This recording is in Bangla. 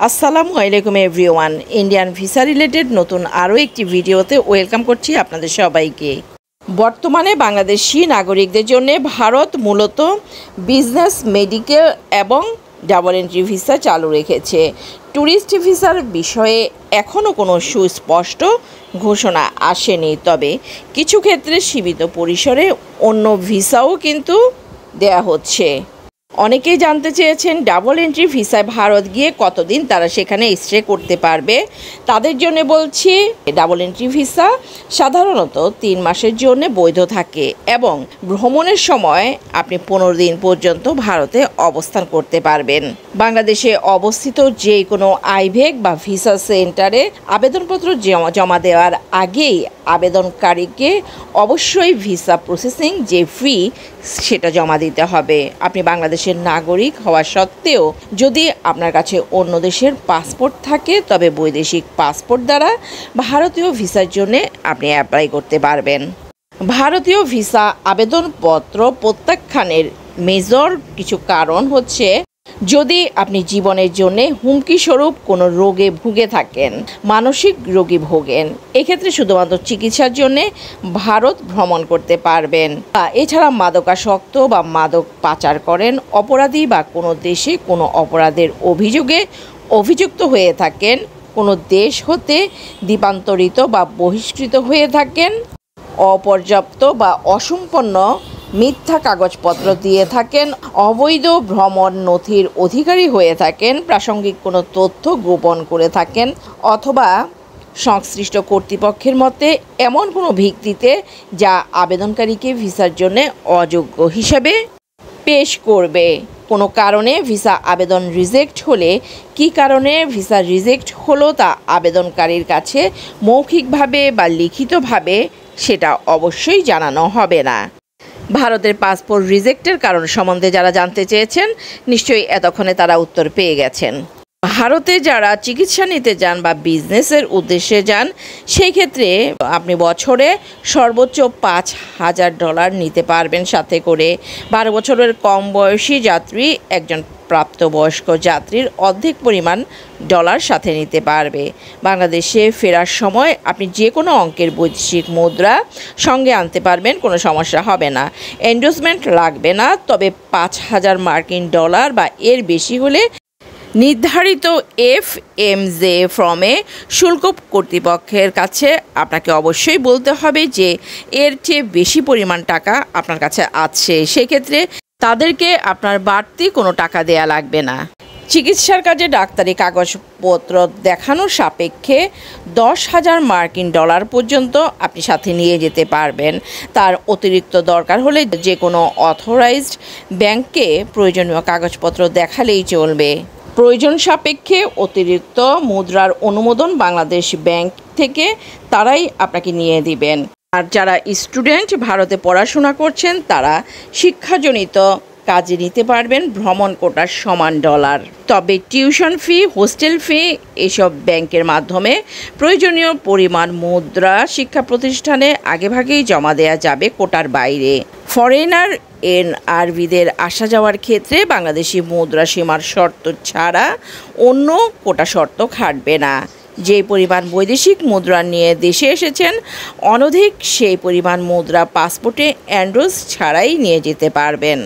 আসসালামু আলাইকুম এভরিওয়ান। ইন্ডিয়ান ভিসা রিলেটেড নতুন আরও একটি ভিডিওতে ওয়েলকাম করছি আপনাদের সবাইকে। বর্তমানে বাংলাদেশি নাগরিকদের জন্য ভারত মূলত বিজনেস, মেডিকেল এবং ডাবল এন্ট্রি ভিসা চালু রেখেছে। ট্যুরিস্ট ভিসার বিষয়ে এখনও কোনো সুস্পষ্ট ঘোষণা আসেনি, তবে কিছু ক্ষেত্রে সীমিত পরিসরে অন্য ভিসাও কিন্তু দেয়া হচ্ছে। অনেকেই জানতে চেয়েছেন ডাবল এন্ট্রি ভিসায় ভারত গিয়ে কতদিন তারা সেখানে স্টে করতে পারবে। তাদের জন্য বলছি, ডাবল এন্ট্রি ভিসা সাধারণত 3 মাসের জন্য বৈধ থাকে এবং ভ্রমণের সময় আপনি 15 দিন পর্যন্ত ভারতে অবস্থান করতে পারবেন। বাংলাদেশে অবস্থিত যে কোনো আইভেক বা ভিসা সেন্টারে আবেদনপত্র জমা দেওয়ার আগেই আবেদনকারীকে অবশ্যই ভিসা প্রসেসিং যে ফি সেটা জমা দিতে হবে। আপনি বাংলাদেশের নাগরিক হওয়া সত্ত্বেও যদি আপনার কাছে অন্য দেশের পাসপোর্ট থাকে, তবে বৈদেশিক পাসপোর্ট দ্বারা ভারতীয় ভিসার জন্য আপনি অ্যাপ্লাই করতে পারবেন। ভারতীয় ভিসা আবেদনপত্র প্রত্যাখ্যানের মেজর কিছু কারণ হচ্ছে, যদি আপনি জীবনের জন্য হুমকিস্বরূপ কোনো রোগে ভুগে থাকেন, মানসিক রোগী ভোগেন, এক্ষেত্রে শুধুমাত্র চিকিৎসার জন্য ভারত ভ্রমণ করতে পারবেন। এছাড়া মাদকাসক্ত বা মাদক পাচার করেন, অপরাধী বা কোনো দেশে কোনো অপরাধের অভিযোগে অভিযুক্ত হয়ে থাকেন, কোনো দেশ হতে দ্বীপান্তরিত বা বহিষ্কৃত হয়ে থাকেন, অপর্যাপ্ত বা অসম্পন্ন মিথ্যা কাগজপত্র দিয়ে থাকেন, অবৈধ ভ্রমণ নথির অধিকারী হয়ে থাকেন, প্রাসঙ্গিক কোনো তথ্য গোপন করে থাকেন, অথবা সংশ্লিষ্ট কর্তৃপক্ষের মতে এমন কোনো ভিত্তিতে যা আবেদনকারীকে ভিসার জন্য অযোগ্য হিসাবে পেশ করবে। কোনো কারণে ভিসা আবেদন রিজেক্ট হলে কী কারণে ভিসা রিজেক্ট হলো তা আবেদনকারীর কাছে মৌখিকভাবে বা লিখিতভাবে সেটা অবশ্যই জানানো হবে না। ভারতের পাসপোর্ট রিজেক্টের কারণ সম্বন্ধে যারা জানতে চেয়েছেন, নিশ্চয়ই এতক্ষণে তারা উত্তর পেয়ে গেছেন। ভারতে যারা চিকিৎসা নিতে যান বা বিজনেসের উদ্দেশ্যে যান, সেই ক্ষেত্রে আপনি বছরে সর্বোচ্চ $5,000 নিতে পারবেন সাথে করে। 12 বছরের কম বয়সী যাত্রী একজন প্রাপ্তবয়স্ক যাত্রীর অর্ধেক পরিমাণ ডলার সাথে নিতে পারবে। বাংলাদেশে ফেরার সময় আপনি যে কোনো অঙ্কের বৈদেশিক মুদ্রা সঙ্গে আনতে পারবেন, কোনো সমস্যা হবে না। এন্ডোর্সমেন্ট লাগবে না, তবে $5,000 বা এর বেশি হলে নির্ধারিত FMJ ফর্মে শুল্ক কর্তৃপক্ষের কাছে আপনাকে অবশ্যই বলতে হবে যে এর চেয়ে বেশি পরিমাণ টাকা আপনার কাছে আছে। সেক্ষেত্রে তাদেরকে আপনার বাড়তি কোনো টাকা দেয়া লাগবে না। চিকিৎসার কাজে ডাক্তারি কাগজপত্র দেখানোর সাপেক্ষে $10,000 পর্যন্ত আপনি সাথে নিয়ে যেতে পারবেন। তার অতিরিক্ত দরকার হলে যে কোনো অথরাইজড ব্যাংকে প্রয়োজনীয় কাগজপত্র দেখালেই চলবে। প্রয়োজন সাপেক্ষে অতিরিক্ত মুদ্রার অনুমোদন বাংলাদেশ ব্যাংক থেকে তারাই আপনাকে নিয়ে দিবেন। আর যারা স্টুডেন্ট ভারতে পড়াশোনা করছেন, তারা শিক্ষাজনিত কাজে নিতে পারবেন ভ্রমণ কোটার সমান ডলার। তবে টিউশন ফি, হোস্টেল ফি এসব ব্যাংকের মাধ্যমে প্রয়োজনীয় পরিমাণ মুদ্রা শিক্ষা প্রতিষ্ঠানে আগেভাগেই জমা দেওয়া যাবে কোটার বাইরে। ফরেনার NRBদের আসা যাওয়ার ক্ষেত্রে বাংলাদেশি মুদ্রা সীমার শর্ত ছাড়া অন্য কোটা শর্ত খাটবে না। যে পরিমাণ বৈদেশিক মুদ্রা নিয়ে দেশে এসেছেন, অনধিক সেই পরিমাণ মুদ্রা পাসপোর্টে এন্ডোর্স ছাড়াই নিয়ে যেতে পারবেন।